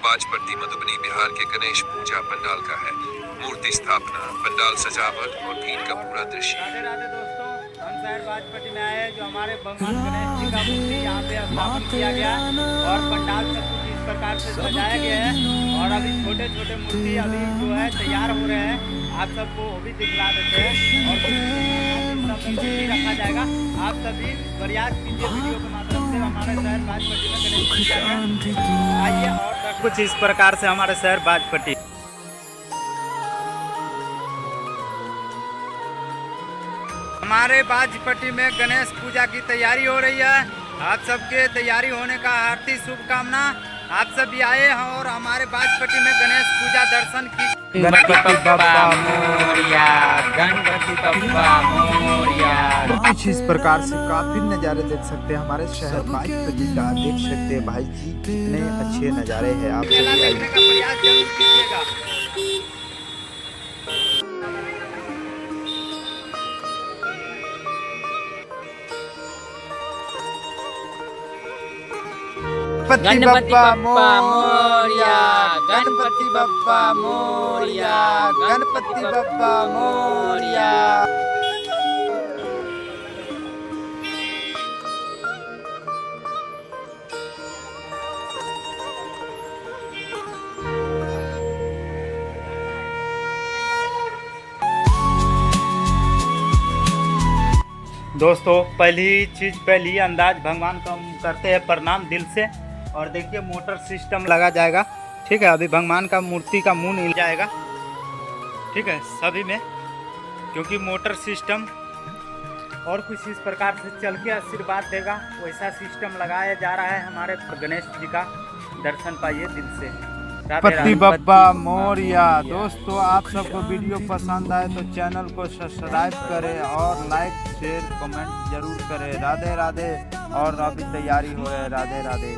बाजपट्टी मधुबनी बिहार के गणेश पूजा पंडाल का है। मूर्ति स्थापना, पंडाल सजावट और भीड़ का पूरा दृश्य। राधे राधे दोस्तों, हम शहर बाजपट्टी में आए हैं। जो हमारे भगवान गणेश जी का मूर्ति यहाँ पे स्थापन किया गया और पंडाल सब कुछ इस प्रकार से सजाया गया है। और अभी छोटे छोटे मूर्ति अभी जो है तैयार हो रहे हैं। आप सबको वो भी दिखला देते हैं और मूर्ति रखा जाएगा। आप सभी प्रयास कीजिए वीडियो के माध्यम से हमारे शहर बाजपट्टी में गणेश पूजा में आइए। और कुछ इस प्रकार से हमारे शहर बाजपट्टी हमारे बाजपट्टी में गणेश पूजा की तैयारी हो रही है। आप सबके तैयारी होने का हार्दिक शुभकामना। आप सभी आए हैं और हमारे बाजपट्टी में गणेश पूजा दर्शन की। गणपति बप्पा मोरया, गणपति बप्पा मोरया। कुछ इस प्रकार से काफी नज़ारे देख सकते हैं हमारे शहर बाजपट्टी का। देख सकते हैं भाई जी कितने अच्छे नज़ारे हैं। आप मेला सभी देखने का प्रयास जरूर कीजिएगा। गणपति बप्पा मोरया, गणपति बप्पा मोरया, गणपति बप्पा मोरया। दोस्तों पहली अंदाज भगवान को हम करते हैं प्रणाम दिल से। और देखिए मोटर सिस्टम लगा जाएगा, ठीक है। अभी भगवान का मूर्ति का मुंह हिल जाएगा, ठीक है सभी में, क्योंकि मोटर सिस्टम और कुछ इस प्रकार से चल के आशीर्वाद देगा वैसा सिस्टम लगाया जा रहा है। हमारे गणेश जी का दर्शन पाइए दिल से। गणपति बप्पा मोरया। दोस्तों आप सबको वीडियो पसंद आए तो चैनल को सब्सक्राइब करें और लाइक शेयर कमेंट जरूर करें। राधे राधे। और अभी तैयारी हो रही है। राधे राधे।